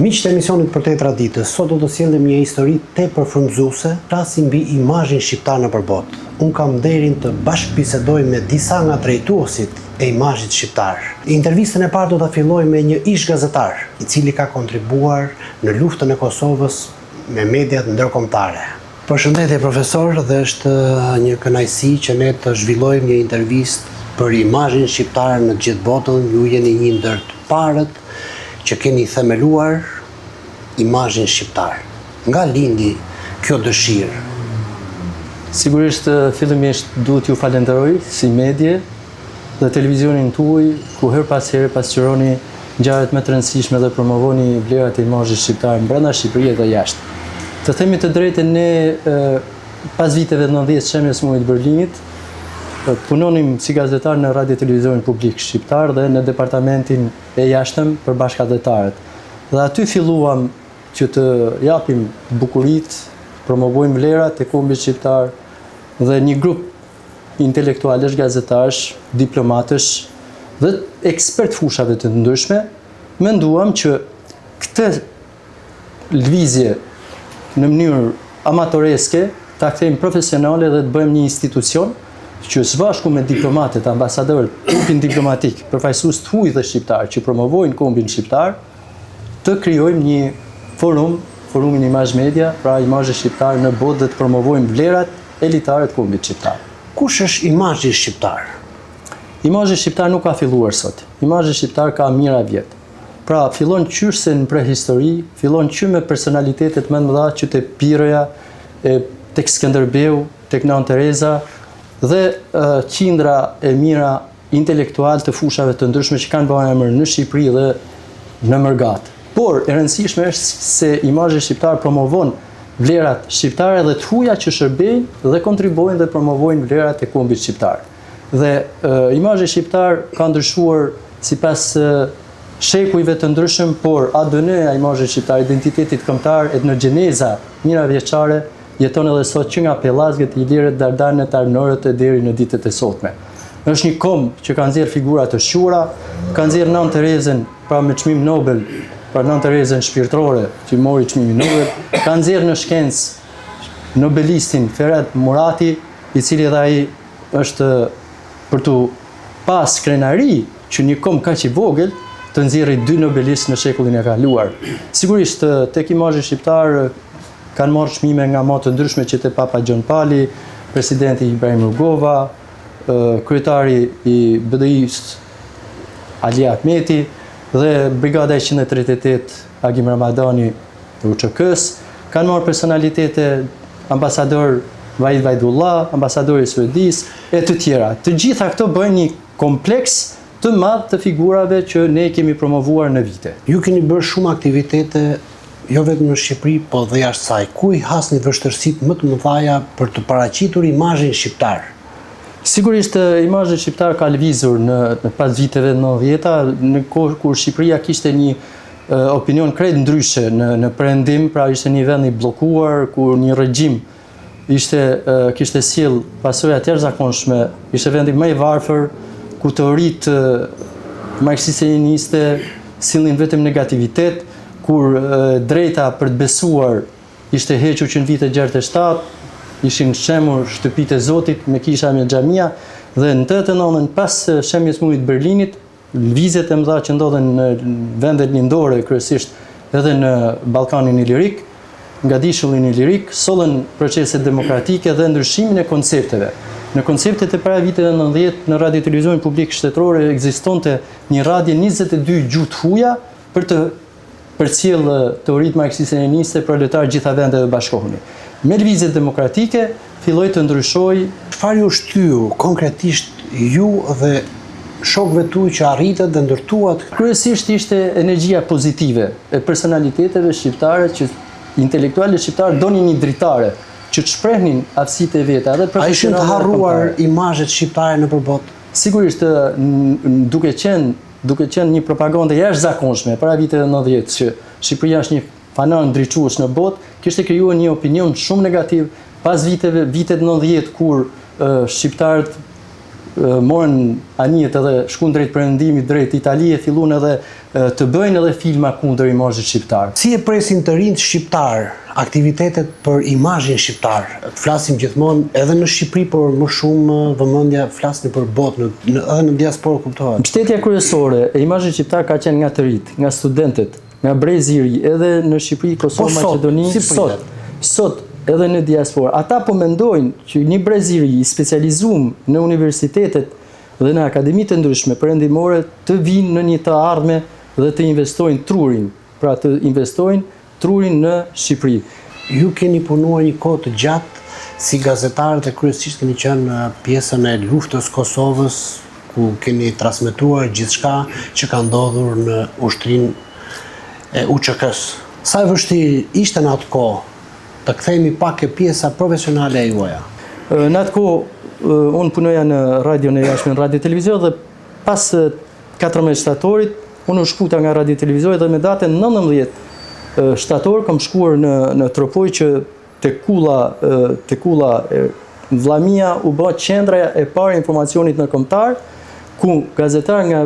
Miqtë e emisionit Për Tetra Ditës, sot do të sjellim një histori tepër frymëzuese, flasim mbi imazhin shqiptar nëpër botë. Unë kam nderin të bashkëbisedoj me disa nga drejtuesit e imazhit shqiptar. Intervistën e parë do ta filloj me një ish gazetar, i cili ka kontribuar në luftën e Kosovës me mediat ndërkombëtare. Përshëndetje profesor, dhe është një kënaqësi që ne të zhvillojmë një intervistë për imazhin shqiptar në gjithë botën. Ju jeni një ndër të parët që keni themeluar imazhin shqiptar. Nga lindi kjo dëshirë? Sigurisht, fillimisht duhet ju falenderoj si medje dhe televizionin tuaj, ku her pas here pasqyroni ngjarjet më të rëndësishme dhe promovoni vlerat e imazhit shqiptar brenda Shqipërisë dhe jashtë. Të themi të drejtën, ne pas viteve 90 shemjes muajit Berlinit, punonim si gazetar në radio televizionin publik shqiptar dhe në departamentin e jashtëm për bashkëgazetarët. Dhe aty filluam që të japim bukurit, promovojmë vlerat e kombit shqiptar dhe një grup intelektualesh, gazetarësh, diplomatësh dhe ekspert fushave të ndryshme, menduam që këtë lëvizje në mënyrë amatoreske ta kthejmë profesionale dhe të bëjmë një institucion që së bashku me diplomatët, ambasadorët, grupin diplomatik, përfaqësues të huaj dhe shqiptar që promovojnë kombin shqiptar, të krijojmë një forumin Imazh Media, pra imazhi shqiptar në botë, dhe të promovojmë vlerat elitare të kombit shqiptar. Kush është imazhi shqiptar? Imazhi shqiptar nuk ka filluar sot. Imazhi shqiptar ka mijëra vjet. Pra, fillon qyrse në prehistori, fillon që me personalitetet më të mëdha që te Piroja, tek Skënderbeu, tek Nën Tereza, dhe qindra e mira intelektual të fushave të ndryshme që kanë bërë emër në Shqipëri dhe në Mërgat. Por, e rëndësishme është se imazhi shqiptar promovon vlerat shqiptare dhe të huaja që shërbejnë dhe kontribuojnë dhe promovojnë vlerat e kombit shqiptar. Dhe imazhi shqiptar ka ndryshuar sipas shekujve të ndryshëm, por ADN-ja e imazhit shqiptar, identitetit kombëtar, etnogjeneza mijëra vjeçare, jeton edhe sot që nga Pellazgët, Ilirët, Dardanët, Arnorët e deri në ditët e sotme. Është një komb që ka nxjerr figura të shura, ka nxjerr Nën Terezën, pra me çmim Nobel, pra Nën Terezën shpirtërore, që mori çmimin Nobel, ka nxjerr në shkencë nobelistin Ferhat Murati, i cili edhe ai është për tu pas krenari që një komb kaq i vogël të nxjerrë 2 nobelistë në shekullin e kaluar. Sigurisht tek imazhi shqiptar kanë marrë çmime nga më të ndryshme, që te Papa Gjon Pali, presidenti Ibrahim Rugova, kryetari i BDI-s Ali Ahmeti dhe brigada 138 Agim Ramadani e UÇK-s, kanë marrë personalitete, ambasador Vahid Vajdullah, ambasadori i Suedis e të tjera. Të gjitha këto bëjnë një kompleks të madh të figurave që ne kemi promovuar në vite. Ju keni bërë shumë aktivitete jo vetëm në Shqipëri, po dhe jashtë saj. Ku i hasni vështirësitë më të mëdha për të paraqitur imazhin shqiptar? Sigurisht, imazhi shqiptar ka lëvizur në pas viteve 90-ta, në kohë kur Shqipëria kishte një opinion krejt ndryshe në perëndim, pra ishte një vend i bllokuar, kur një regjim kishte sjell pasoja të jashtëzakonshme, ishte vendi më i varfër, ku teoritë marksiste-leniniste sillnin vetëm negativitet, kur drejta për të besuar ishte hequr që në vitet 67, ishin shemur shtëpitë e Zotit me kisha me xhamia, dhe në 89 pas shemjes muajit Berlinit, lëvizjet e mëdha që ndodhen në vendet lindore, kryesisht edhe në Ballkanin Ilirik, nga dishullin Ilirik, sollën proceset demokratike dhe ndryshimin e koncepteve. Në konceptet e para viteve 90, në radio televizionin publik shtetëror ekzistonte një radhje 22 gjuhë të huaja për të përcjell teoritë marksiste-leniniste proletar gjitha vendet e bashkohuni. Me lëvizjet demokratike filloi të ndryshoi. Çfarë ju shtyu konkretisht ju dhe shokëve tuaj që arritët dhe ndërtuat? Kryesisht ishte energjia pozitive e personaliteteve shqiptare, që intelektualët shqiptarë donin një dritare që të shprehnin aftësitë e veta dhe profesionale. A ishin të harruar imazhet shqiptare nëpër botë? Sigurisht duke qenë një propagandë jashtëzakonshme para viteve 90 që Shqipëria është një fanar ndriçues në botë, kishte krijuar një opinion shumë negativ pas vitet 90 kur shqiptarët morën anijet edhe shkuan drejt perëndimit, drejt Italie, filluan edhe të bëjnë edhe filma kundër imazhit shqiptar. Si e presin të rinjt shqiptar aktivitetet për imazhin shqiptar? Flasim gjithmonë edhe në Shqipëri, por më shumë vëmendja flasni për botë, edhe në diasporë kuptohet. Mbështetja kryesore e imazhit shqiptar ka qenë nga të rinjt, nga studentët, nga brezi i ri, edhe në Shqipëri, Kosovë, Maqedoni, sot edhe në diasporë. Ata po mendojnë që një brez i ri i specializuar në universitetet dhe në akademitë ndryshme perëndimore të vinë në një të ardhme dhe të investojnë trurin, pra të investojnë trurin në Shqipëri. Ju keni punuar një kohë të gjatë si gazetarët e kryesisht keni qenë pjesën e luftës Kosovës, ku keni transmetuar gjithçka që ka ndodhur në ushtrinë e UÇK-s. Sa e vështirë ishte në atë kohë të kthehemi pak e pjesa profesionale e juaja? Në atë kohë unë punoja në radion e jashtme, në radio televizion, dhe pas 14 shtatorit unë u shkuta nga radio televizion dhe me datën 19 shtator kam shkuar në Tropoj që te kulla Vllamia u bë qendra e parë e informacionit ndërkombëtar, ku gazetar nga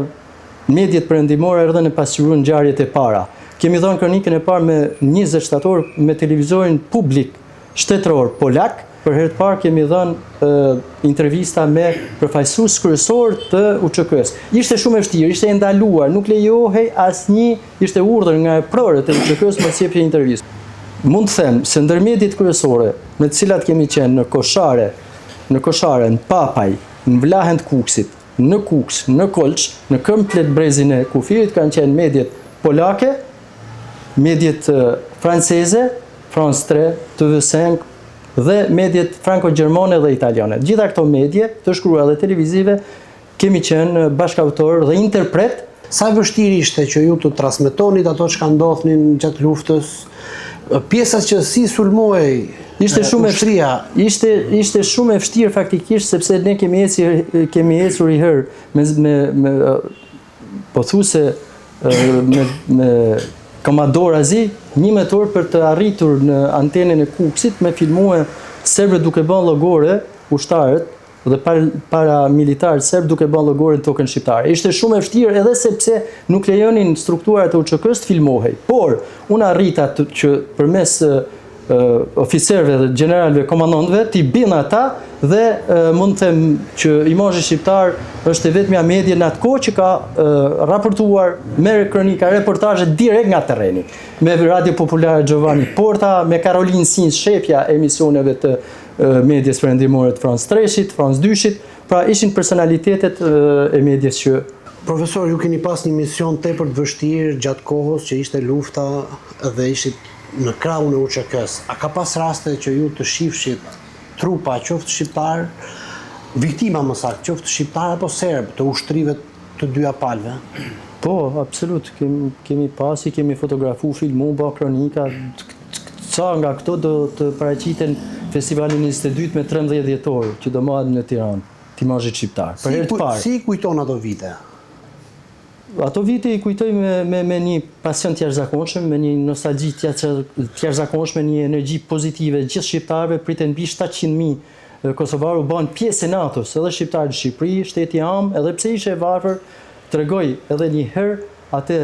mediat perëndimore erdhën e pasqyruan ngjarjet e para. Kemi dhënë kronikën e parë me 20 shtator me televizorin publik shtetëror polak. Për herë të parë kemi dhënë intervista me përfaqësues kryesor të UÇK-s. Ishte shumë e vështirë, ishte ndaluar, nuk lejohej asnjë, ishte urdhër nga prorët e UÇK-s mos japje intervistë. Mund të them se ndër mediat kryesore me të cilat kemi qenë në Koshare, në Papaj, në Vlahen të Kuksit, në Kuks, në Kolç, në komplet brezin e kufirit kanë qenë mediat polake, mediat franceze, France 3, TV5 dhe mediat franko-gjermane dhe italiane. Gjitha këto medje, të shkruara dhe televizive, kemi qenë bashkautor dhe interpret. Sa vështirë ishte që ju të transmetonit ato që ka ndodhnin gjatë luftës, pjesës që si sulmoi ushtria? Ishte shumë e vështirë faktikisht, sepse ne kemi ecur i herë me pothuajse me Komador Azi, 1 metor për të arritur në antenën e Kuksit me filmue serbët duke bën llogore ushtarët dhe paramilitarët serb duke bën llogore në tokën shqiptare. Ishte shumë e vështirë edhe sepse nuk lejonin strukturat e UÇK-s të filmohej. Por unë arrita që përmes oficerëve dhe generalëve komandantëve t'i bin ata dhe mund të them që imazhi shqiptar është vetmja medje në atë kohë që ka raportuar, merr kronika, reportazhe direkt nga terreni. Me Radio Populare Giovanni Porta, me Karolin Sinç, shefja e emisioneve të medjes perëndimore të France 3-shit, France 2-shit, pra ishin personalitetet e medjes që... Profesor, ju keni pas një mision tepër të vështirë gjatë kohës që ishte lufta dhe ishit në krahun e UÇK-s. A ka pas raste që ju të shifshit trupa, qoftë shqiptar, viktima më saktë, qoftë shqiptar apo serb, të ushtrive të dyja palëve? Po, absolut, kemi pasi, kemi fotografu, filmu, bë kronika, ca nga këto do të paraqiten festivalin 22 me 13 dhjetor, që do marrë në Tiranë, imazhit shqiptar. Për herë të parë. Si kujton ato vite? Ato vite i kujtoj me një pasion të jashtëzakonshëm, me një nostalgji të jashtëzakonshme, një energji pozitive. Gjithë shqiptarëve pritën mbi 700.000 kosovarë u bën pjesë e NATO-s, edhe shqiptarë në Shqipëri, shteti am, edhe pse ishte e varfër, tregoj edhe një herë atë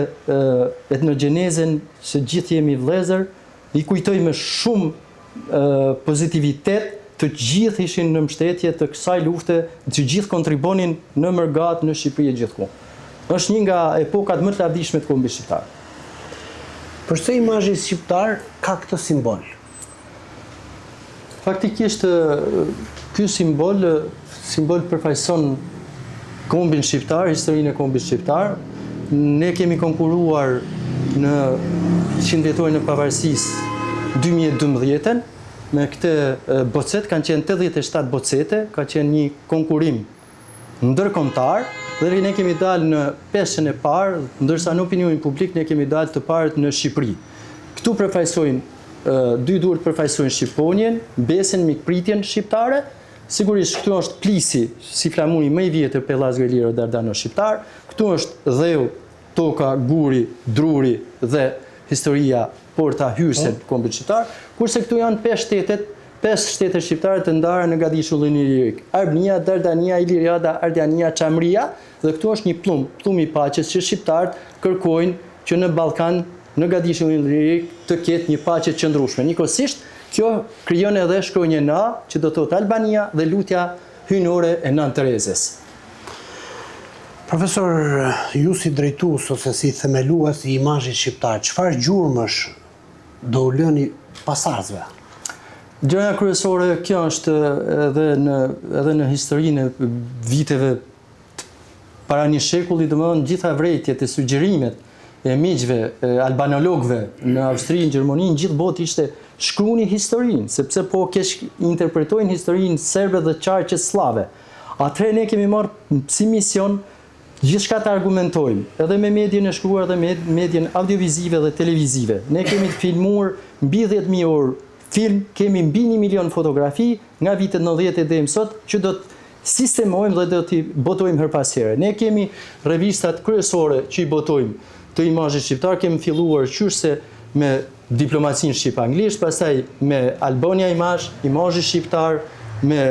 etnogjenezën se gjithë jemi vëllezër, i kujtoj me shumë pozitivitet, të gjithë ishin në mbështetje të kësaj lufte, të gjithë kontribonin në mërgat në Shqipëri e gjithku. Është një nga epokat më të lavdishme të kombit shqiptar. Përse imazhi shqiptar ka këtë simbol? Faktikisht ky simbol përfaqëson kombin shqiptar, historinë e kombit shqiptar. Ne kemi konkuruar në 100 vjetorin e pavarësisë 2012 me këtë bocet, kanë qenë 87 bocete, ka qenë një konkurim ndërkombëtar. Dhe ne kemi dalë në peshën e parë, ndërsa në opinionin publik ne kemi dalë të parët në Shqipëri. Këtu përfaqësojnë, dy duhet përfaqësojnë Shqiponjen, besën, mikpritjen shqiptare, sigurisht këtu është plisi, si flamuri më i vjetër Pellas Greliro Dardano shqiptar, këtu është dheu, toka, guri, druri dhe historia porta hyrëse kombit shqiptar, kurse këtu janë 5 shtete shqiptare të ndara në Gadishullin Ilirik. Arbnia, Dardania, Iliriada, Ardiania, Çamria, dhe këtu është një plum i paqes që shqiptarët kërkojnë që në Ballkan, në Gadishullin Ilirik të ketë një paqe qëndrueshme. Njëkohësisht, kjo krijon edhe shkronjën A, që do të thotë Albania dhe lutja hyjnore e Nën Terezes. Profesor, ju si drejtues ose si themelues i imazhit shqiptar, çfarë gjurmësh do u lëni pasardhësve? Gjëja kryesore, kjo është edhe në historinë e viteve para një shekulli, domethënë gjitha vërejtjet e sugjerimet e miqve, albanologëve në Austri, në Gjermani, në gjithë botë ishte shkruani historinë, sepse po keq interpretojnë historinë serbe dhe qarqe slave. Atëherë ne kemi marrë si mision gjithçka të argumentojmë, edhe me medjen e shkruar dhe me medjen audiovizive dhe televizive. Ne kemi filmuar mbi 10.000 orë film, kemi mbi 1 milion fotografi nga vitet 90 deri më sot, që do të sistemojmë dhe do t'i botojmë her pas here. Ne kemi revistat kryesore që i botojmë të imazhit shqiptar, kemi filluar qyshse me diplomacinë shqip-anglisht, pastaj me Albania imazhi shqiptar, me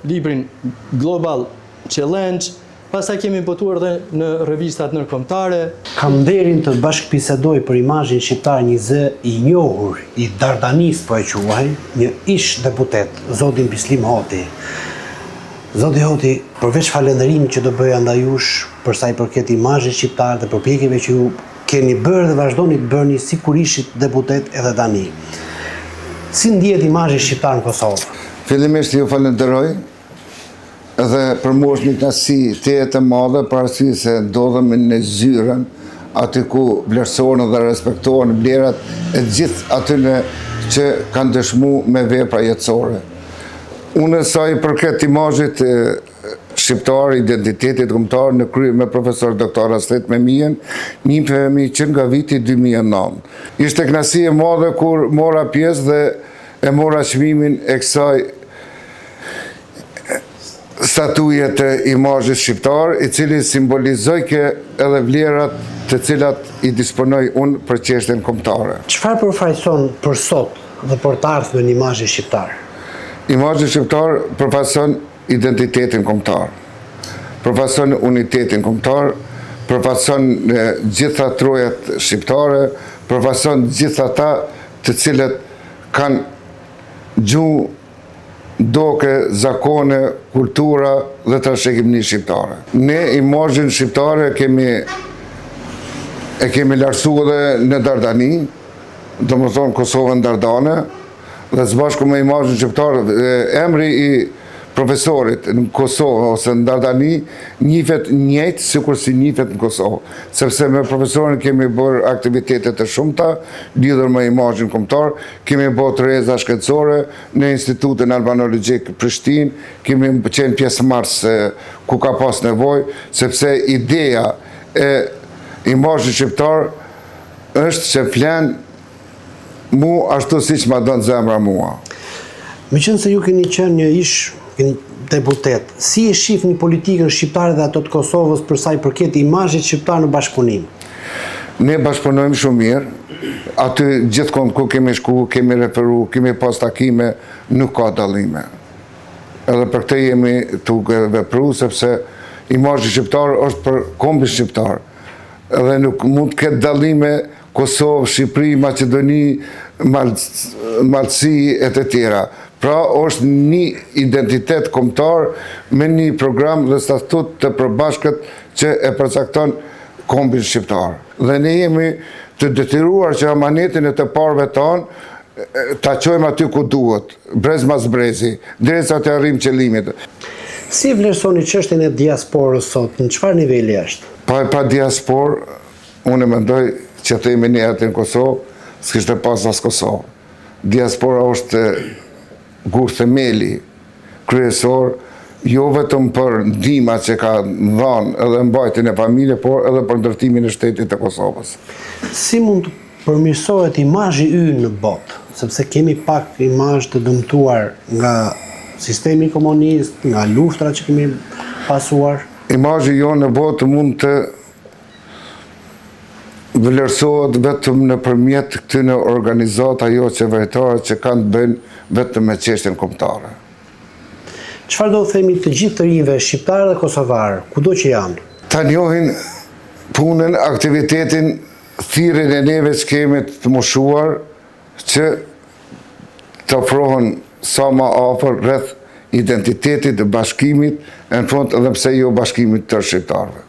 librin Global Challenge, pastaj kemi botuar dhe në revistat ndërkombëtare. Kam nderin të bashkëbisedoj për imazhin shqiptar një zë i njohur, i Dardanis po e quaj, një ish deputet, zotin Bislim Hoti. Zoti Hoti, përveç falënderimit që do bëja ndaj jush për sa i përket imazhit shqiptar dhe përpjekjeve që ju keni bërë dhe vazhdoni të bëni sikur ishit deputet edhe tani. Si ndihet imazhi shqiptar në Kosovë? Fillimisht ju falenderoj, dhe për mua është një kënaqësi të jetë e madhe për arsye se ndodhemi në zyrën aty ku vlerësohen dhe respektohen vlerat e gjithë atyre që kanë dëshmuar me vepra jetësore. Unë sa i përket imazhit shqiptar, identitetit kombëtar në krye me profesor doktor Astrid Memien, njihemi që nga viti 2009. Ishte kënaqësi e madhe kur mora pjesë dhe e mora çmimin e kësaj statuje të imazhit shqiptar, i cili simbolizoi edhe vlerat të cilat i disponoj unë për çështjen kombëtare. Çfarë përfaqëson për sot dhe për të ardhmen imazhi shqiptar? Imazhi shqiptar përfaqëson identitetin kombëtar, përfaqëson unitetin kombëtar, përfaqëson gjitha trojat shqiptare, përfaqëson gjitha ata të cilët kanë gjuhë, doke, zakone, kultura dhe trashëgimni shqiptare. Ne imazhin shqiptare e kemi lartësuar edhe në Dardani, domethënë Kosovën Dardane, dhe së bashku me imazhin shqiptar, emri i profesorit në Kosovë ose në Dardani njihet njëjtë sikur si njihet në Kosovë, sepse me profesorin kemi bërë aktivitete të shumta lidhur me imazhin kombëtar, kemi bërë treza shkencore në Institutin Albanologjik Prishtinë, kemi qenë pjesëmarrës ku ka pas nevojë, sepse ideja e imazhit shqiptar është që flan mua ashtu siç ma don zemra mua. Meqense ju keni qenë një ish deputet, si e shihni politikën shqiptare dhe ato të Kosovës për sa i përket imazhit shqiptar në bashkëpunim? Ne bashkëpunojmë shumë mirë, aty gjithkohë ku kemi shku, kemi referu, kemi pas takime, nuk ka dallime. Edhe për këtë jemi të vepru, sepse imazhi shqiptar është për kombin shqiptar. Edhe nuk mund të ketë dallime Kosovë, Shqipëri, Maqedoni, Malësi e të tjera. Pra është një identitet kombëtar me një program dhe statut të përbashkët që e përcakton kombin shqiptar. Dhe ne jemi të detyruar që amanetin e të parëve tonë ta çojmë aty ku duhet, brez mas brezi, derisa të arrijmë qëllimit. Si vlerësoni çështjen e diasporës sot, në çfarë niveli është? Pa diasporë, unë mendoj që të jemi ne aty në Kosovë, s'kishte pas as Kosovë. Diaspora është gur themeli kryesor, jo vetëm për ndihma që ka dhënë edhe mbajtjen e familje, por edhe për ndërtimin e shtetit të Kosovës. Si mund të përmirësohet imazhi ynë në botë, sepse kemi pak imazh të dëmtuar nga sistemi komunist, nga luftrat që kemi pasuar. Imazhi jonë në botë mund të vlerësohet vetëm nëpërmjet këtyre organizata jo qeveritare që kanë të bëjnë vetëm me çështjen kombëtare. Çfarë do të themi të gjithë të rinjve shqiptar dhe kosovar, kudo që janë? Ta njohin punën, aktivitetin, thirrjen e neve që kemi të moshuar që të ofrohen sa më afër rreth identitetit të bashkimit, në fund edhe pse jo bashkimit të shqiptarëve.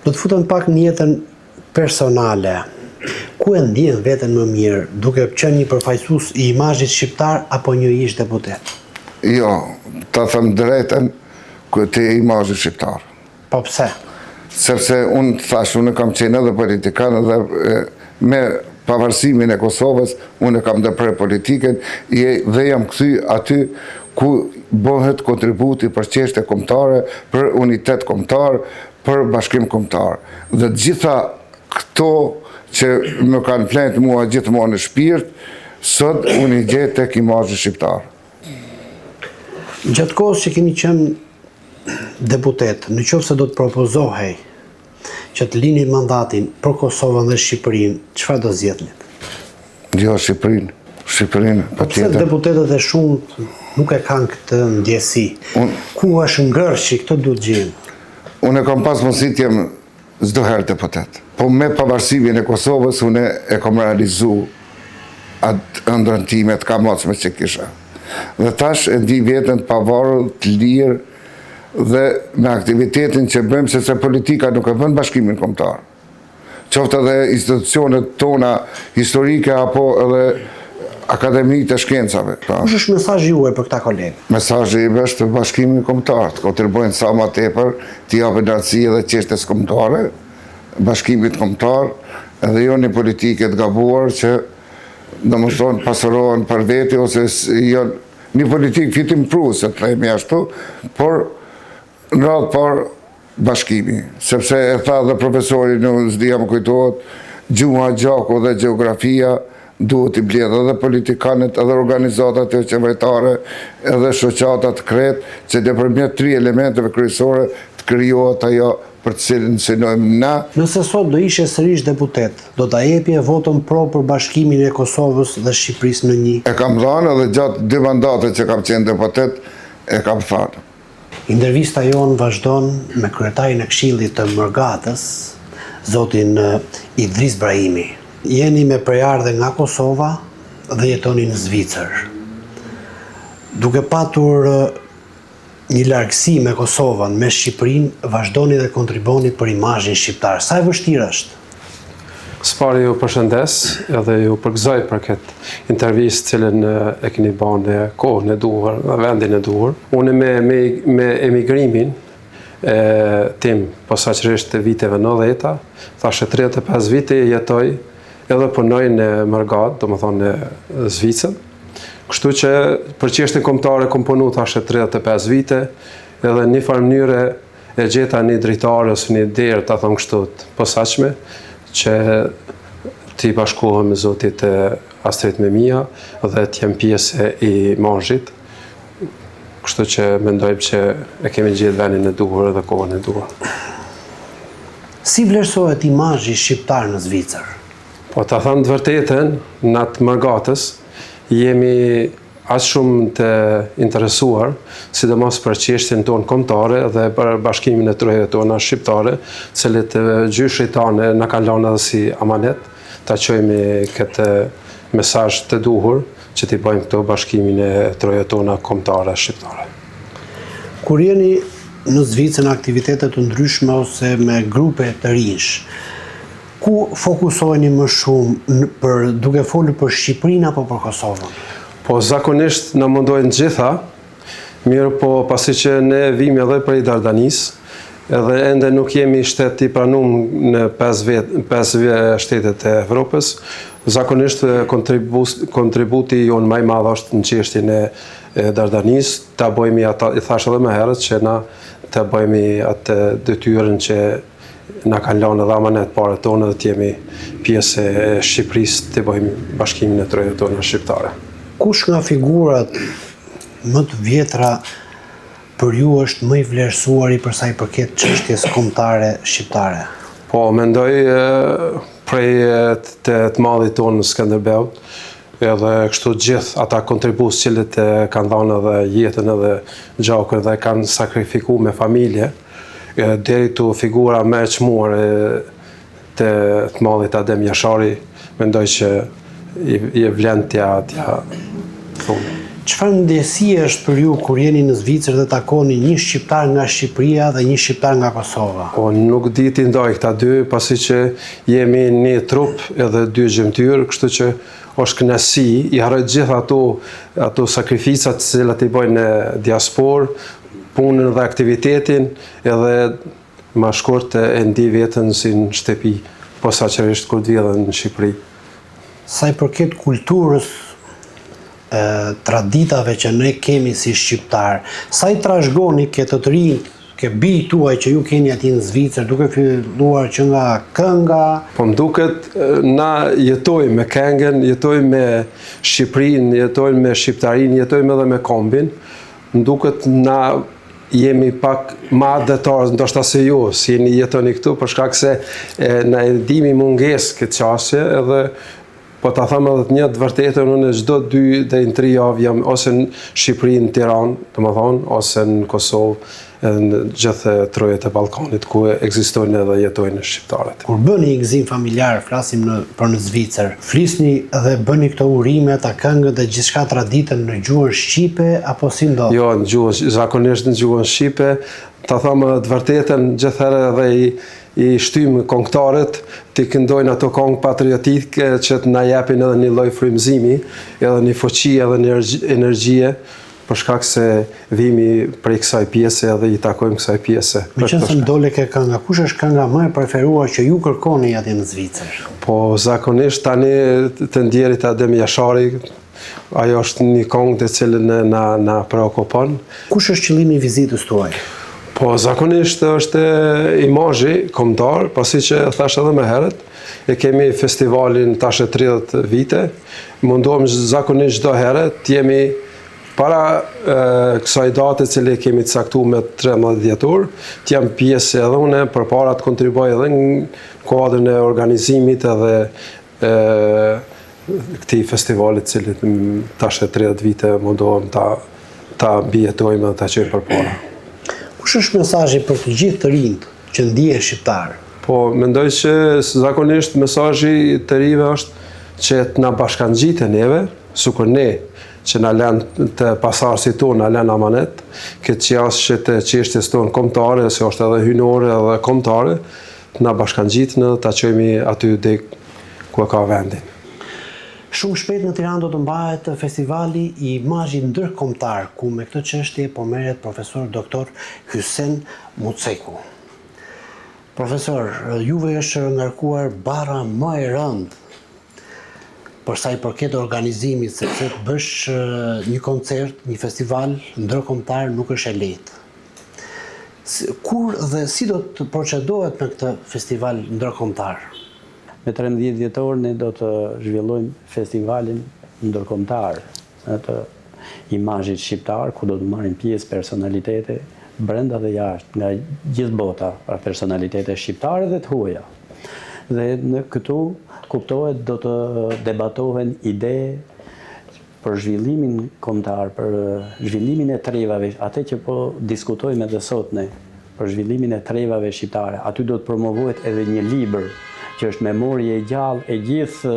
Do të futem pak në jetën personale. Ku e ndjen veten më mirë, duke qenë një përfaqësues i imazhit shqiptar apo një ish deputet? Jo, ta them drejtën, te imazhi shqiptar. Po pse? Sepse unë unë kam qenë edhe politikan edhe me pavarësimin e Kosovës, unë kam ndërprer politikën dhe jam kthy aty ku bëhet kontributi për çështje kombëtare, për unitet kombëtar, për bashkim kombëtar. Dhe të gjitha këto që më kanë flet mua gjithmonë në shpirt, sot unë i gjej tek imazhi shqiptar. Gjatë kohës që keni qenë deputet, në qoftë se do të propozohej që të lini mandatin për Kosovën dhe Shqipërinë, çfarë do zgjedhni? Jo, Shqipërinë, Po pse deputetët e shumt nuk e kanë këtë ndjesi? Ku është ngërshi, këtë duhet gjejmë. Unë kam pas mundësi të jem çdo herë deputet. Po me pavarësimin e Kosovës, unë e kam realizu atë ëndrrën time të kamocme që kisha. Dhe tash e di veten të pavarur, të lirë dhe me aktivitetin që bëjmë, sepse politika nuk e bën bashkimin kombëtar. Qoftë edhe institucionet tona historike apo edhe akademitë e shkencave. Kush është mesazhi juaj për këta kolegë? Mesazhi im është bashkimi kombëtar, të kontribuojnë sa më tepër, të japin rëndësi edhe çështjes kombëtare, bashkimit kombëtar, edhe jo një politikë të gabuar që domethënë pasurohen për vete ose jo një politikë fitim prusë, të themi ashtu, por në radhë par bashkimi, sepse e tha dhe profesori në s'dia më kujtohet, gjuha, gjaku dhe gjeografia duhet i mbledh edhe politikanët, edhe organizatat e qeveritare, edhe shoqatat kret, që nëpërmjet 3 elementeve kryesore të krijohet ajo për të cilën synojmë na. Nëse sot do ishe sërish deputet, do ta jepje votën pro për bashkimin e Kosovës dhe Shqipërisë në një? E kam dhënë edhe gjatë 2 mandate që kam qenë deputet, e kam thënë. Intervista jonë vazhdon me kryetarin e Këshillit të Mërgatës, zotin Idris Brahimi. Jeni me prejardhje nga Kosova dhe jetoni në Zvicër. Duke patur një largësi me Kosovën, me Shqipërinë, vazhdoni dhe kontriboni për imazhin shqiptar. Sa e vështirë është? S'pari ju përshëndes edhe ju përgëzoj për këtë intervistë cilën e keni bërë në kohën e duhur, në vendin e duhur. Unë me emigrimin tim, posaçërisht të viteve 90-ta, thashë 35 vite jetoj edhe punoj në Mërgat, domethënë në Zvicër. Kështu që për çështjen kombëtare kam punu thashë 35 vite, edhe në një farë mënyre e gjeta një drejtare ose një derë, ta them kështu, të posaçme, që t'i bashkohem me zotit Astrid Memia dhe t'jem pjesë i imazhit. Kështu që mendojmë që e kemi gjetë vendin e duhur dhe kohën e duhur. Si vlerësohet imazhi shqiptar në Zvicër? Po ta them të vërtetën, në atë Mërgatës jemi aq shumë të interesuar, sidomos për çështjen tonë kombëtare dhe për bashkimin e trojave tona shqiptare, cilët gjyshit tanë na kanë lënë edhe si amanet, ta çojmë këtë mesazh të duhur që t'i bëjmë këto bashkimin e trojave tona kombëtare shqiptare. Kur jeni në Zvicër në aktivitete të ndryshme ose me grupe të rinj, ku fokusoheni më shumë duke folur për Shqipërinë apo për Kosovën? Po zakonisht në mundojnë gjitha, mirë po pasi që ne vimi edhe për i Dardanisë, edhe ende nuk jemi shtet i pranum në 5 shtetet e Evropës, zakonisht kontributi jonë maj madh është në çështjen e Dardanisë, ta bëjmë ata, i thash edhe më herët që na ta bëjmë atë detyrën që na kanë lënë edhe amanet parët tonë dhe të jemi pjesë e Shqipërisë të bëjmë bashkimin e trojave tona shqiptare. Kush nga figurat më të vjetra për ju është më i vlerësuari për sa i përket çështjes kombëtare shqiptare? Po, mendoj prej të madhit tonë në Skënderbeut, edhe kështu gjithë ata kontribus cilët kanë dhënë edhe jetën edhe gjakun dhe kanë sakrifikuar me familje, deri tu figura më e çmuar të madhit Adem Jashari, mendoj që i vlen t'ja thonë. Çfarë ndjesie është për ju kur jeni në Zvicër dhe takoni një shqiptar nga Shqipëria dhe një shqiptar nga Kosova? Po, nuk di t'i ndaj këta dy, pasi që jemi një trup edhe dy gjymtyr, kështu që është kënaqësi, i harroj gjithë ato sakrificat që cilat i bëjnë në diasporë, punën dhe aktivitetin, edhe më shkurt e ndi veten si në shtëpi, posaçërisht kur të vjedh në Shqipëri. Sa i përket kulturës, traditave që ne kemi si shqiptar, sa i trashëgoni ke të rinjt, ke bijt tuaj që ju keni aty në Zvicër, duke filluar që nga kënga? Po më duket, na jetojmë me këngën, jetojmë me Shqipërinë, jetojmë me shqiptarinë, jetojmë edhe me kombin. Më duket na jemi pak ma detarë, ndoshta se ju, si jetoni këtu, për shkak se na e dimi mungesë këtë qasje, edhe po ta them edhe një të vërtetën, unë çdo 2 deri në 3 javë jam ose në Shqipëri, në Tiranë, domethënë, ose në Kosovë, edhe në gjithë trojet e Ballkanit ku ekzistojnë edhe jetojnë shqiptarët. Kur bëni një gëzim familjar, flasim për në Zvicër, flisni dhe bëni këto urime, ta këngët dhe gjithçka traditën në gjuhën shqipe apo si ndodh? Jo, zakonisht në gjuhën shqipe, ta them të vërtetën, gjithherë edhe i shtym këngëtarët të këndojnë ato këngë patriotike që të na japin edhe një lloj frymëzimi, edhe një fuqi edhe një energjie, për shkak se vimi prej kësaj pjese edhe i takojmë kësaj pjese. Meqense më dole ke kënga, kush është kënga më e preferuar që ju kërkoni aty në Zvicër? Po zakonisht tani të ndjerit Adem Jashari, ajo është një këngë të cilën na preokupon. Kush është qëllimi i vizitës tuaj? Po zakonisht është imazhi kombëtar, pasi që thash edhe më herët, e kemi festivalin tash 30 vite, mundohem zakonisht çdo herë të jemi para kësaj date që kemi të caktuar me 13 dhjetor, të jam pjesë edhe unë përpara të kontribuoj edhe në kuadrin e organizimit edhe këtij festivalit të cilit tash 30 vite mundohem ta mbijetojmë dhe ta çojmë përpara. Kush është mesazhi për të gjithë të rinjt që ndihen shqiptar? Po, mendoj që zakonisht mesazhi të rive është që të na bashkangjiten neve, sukur ne që na lënë të pasardhësit tonë, na lënë amanet, këtë qasje të çështjes tonë kombëtare, se është edhe hynore edhe kombëtare, të na bashkangjiten dhe ta çojmë aty deri ku ka vendin. Shumë shpejt në Tiranë do të mbahet festivali i imazhit ndërkombëtar, ku me këtë çështje po merret profesor doktor Hysen Muceku. Profesor, juve është ngarkuar barra më e rëndë për sa i përket organizimit, sepse të bësh një koncert, një festival ndërkombëtar nuk është e lehtë. Kur dhe si do të procedohet me këtë festival ndërkombëtar? Me 13 dhjetor ne do të zhvillojmë festivalin ndërkombëtar të imazhit shqiptar, ku do të marrin pjesë personalitete brenda dhe jashtë nga gjithë bota, pra personalitete shqiptare dhe të huaja. Dhe në këtu kuptohet do të debatohen ide për zhvillimin kombëtar, për zhvillimin e trevave, atë që po diskutojmë edhe sot ne, për zhvillimin e trevave shqiptare. Aty do të promovohet edhe një libër që është memorie e gjallë e gjithë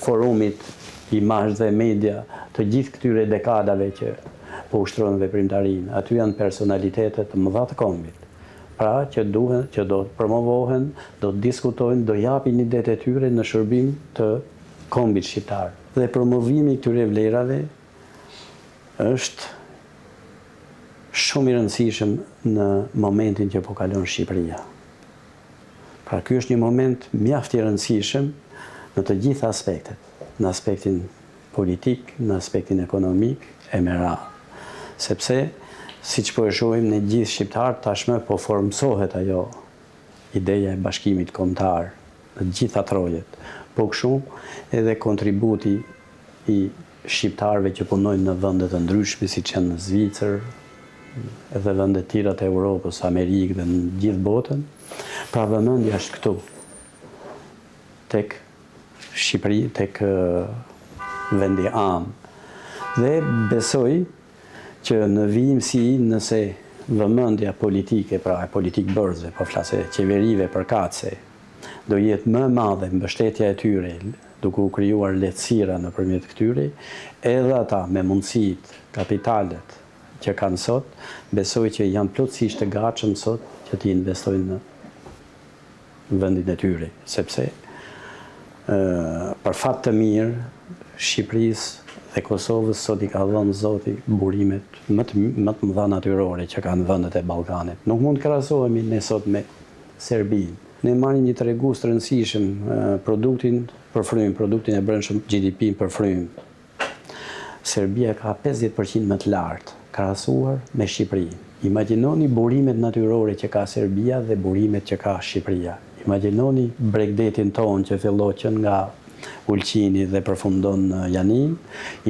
forumit, imazh dhe media, të gjithë këtyre dekadave që po ushtrojnë veprimtarinë. Aty janë personalitetet të mëdha të kombit. Pra që duhen, që do të promovohen, do të diskutojnë, do japin idetë e tyre në shërbim të kombit shqiptar. Dhe promovimi këtyre vlerave është shumë i rëndësishëm në momentin që po kalon Shqipëria. Pra ky është një moment mjaft i rëndësishëm në të gjitha aspektet, në aspektin politik, në aspektin ekonomik e me radhë. Sepse, siç po e shohim ne gjithë shqiptarët, tashmë po formsohet ajo ideja e bashkimit kombëtar në të gjitha trojet. Po kështu edhe kontributi i shqiptarëve që punojnë në vende të ndryshme, siç janë në Zvicër, edhe vende tjera të Europës, Amerikë dhe në gjithë botën. Pra vëmendja është këtu, tek Shqipëri, tek vendi am. Dhe besoj që në vijimsi, nëse vëmendja politike, pra e politik bërze, po flasë qeverive përkatëse, do jetë më madhe mbështetja e tyre, duke u krijuar lehtësira nëpërmjet këtyre, edhe ata me mundësitë, kapitalet që kanë sot, besoj që janë plotësisht të gatshëm sot që të investojnë në vendin e tyre, sepse për fat të mirë Shqipërisë dhe Kosovës sot i ka dhënë Zoti burimet më të mëdha natyrore që kanë vendet e Ballkanit. Nuk mund të krahasohemi ne sot me Serbinë. Ne marrim një tregus të rëndësishëm, produktin për frym, produktin e brendshëm, GDP-n për frym. Serbia ka 50% më të lartë krahasuar me Shqipërinë. Imagjinoni burimet natyrore që ka Serbia dhe burimet që ka Shqipëria. Imagjinoni Bregdetin tonë që filloqën nga Ulqini dhe përfundon në Janin.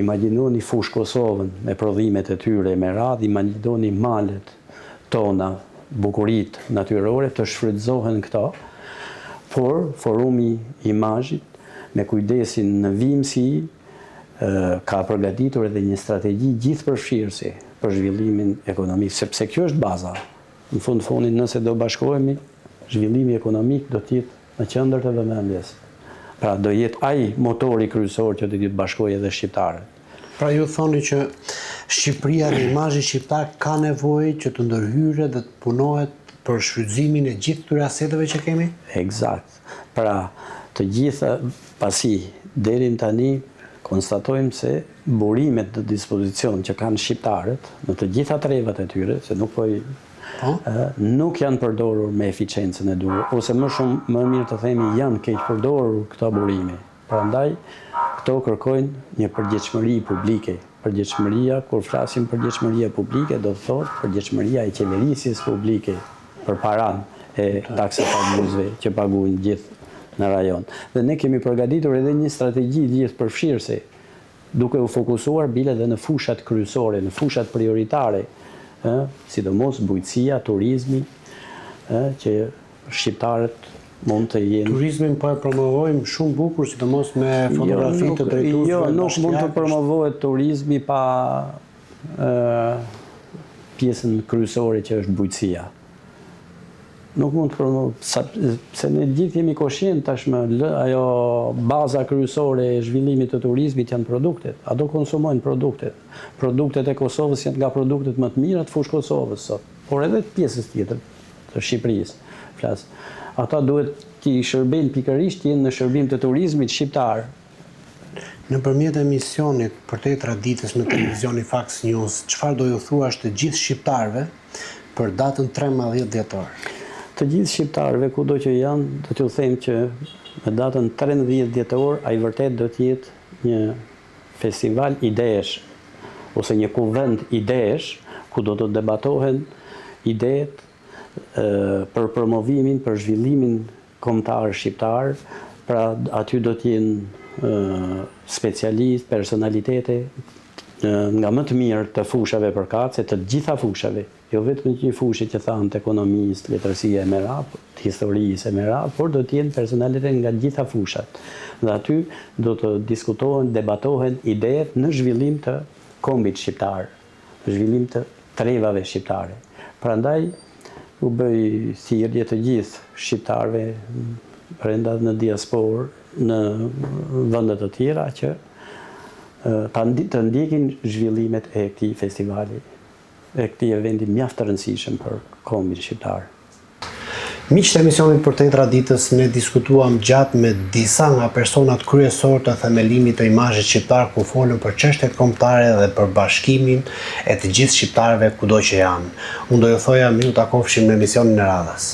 Imagjinoni fush Kosovën me prodhimet e tyre me radhë. Imagjinoni malet tona, bukurit natyrore të shfrytëzohen këto, por forumi imazhit me kujdesin në vijimsi ka përgatitur edhe një strategji gjithëpërfshirëse për zhvillimin ekonomik, sepse kjo është baza. Në fundin, nëse do bashkohemi, zhvillimi ekonomik do të jetë në qendër të vëmendjes. Pra do jetë ai motori kryesor që do të bashkojë edhe shqiptarët. Pra ju thoni që Shqipëria dhe imazhi shqiptar ka nevojë që të ndërhyre dhe të punohet për shfrytëzimin e gjithë këtyre aseteve që kemi? Eksakt. Pra të gjitha pasi deri tani konstatojmë se burimet në dispozicion që kanë shqiptarët në të gjitha trevat e tyre, se nuk janë përdorur me eficiencën e duhur, ose më mirë të themi janë keq përdorur këto burime. Prandaj këto kërkojnë një përgjegjësi publike. Përgjegjësia, kur flasim përgjegjësia publike, do të thotë përgjegjësia e qeverisjes publike për paranë e taksapaguesve që paguajnë gjithë në rajon. Dhe ne kemi përgatitur edhe një strategji gjithëpërfshirëse, duke u fokusuar bile dhe në fushat kryesore, në fushat prioritare, sidomos bujqësia, turizmi, që shqiptarët mund të jenë. Turizmin po e promovojmë shumë bukur, sidomos me fotografi të drejtuesve. Jo, nuk mund të promovohet turizmi pa pjesën kryesore që është bujqësia. Nuk mund të promovohet, se ne gjithë jemi koshient tashmë, ajo baza kryesore e zhvillimit të turizmit janë produktet. Ato konsumojnë produktet. Produktet e Kosovës janë nga produktet më të mira të fushë Kosovës sot, por edhe të pjesës tjetër të Shqipërisë. Flas. Ata duhet të shërbejnë pikërisht jenë në shërbim të turizmit shqiptar. Nëpërmjet emisionit për te traditës në televizioni Fox News, çfarë do ju thuash të gjithë shqiptarëve për datën 13 dhjetor? Të gjithë shqiptarëve kudo që janë, do t'ju them që në datën 13 dhjetor ai vërtet do të jetë një festival idesh ose një kuvend idesh ku do të debatohen idetë për promovimin, për zhvillimin kombëtar shqiptar. Pra aty do të jenë specialistë, personalitete nga më të mirë të fushave përkatëse, të gjitha fushave, jo vetëm një fushë që thanë të ekonomisë, letërsia e merat, të historisë e merat, por do të jenë personalitet nga gjitha fushat. Dhe aty do të diskutohen, debatohen ideet në zhvillim të kombit shqiptar, në zhvillim të trevave shqiptare. Prandaj u bëj thirrje të gjithë shqiptarëve brenda në diasporë, në vende të tjera që të ndjekin zhvillimet e këtij festivali, e këtij eventi mjaft të rëndësishëm për kombin shqiptar. Miqtë e emisionit për te traditës, ne diskutuam gjatë me disa nga personat kryesor të themelimit të imazhit shqiptar, ku folën për çështjet kombëtare dhe për bashkimin e të gjithë shqiptarëve kudo që janë. Unë do ju thoja miru takofshim në emisionin e radhës.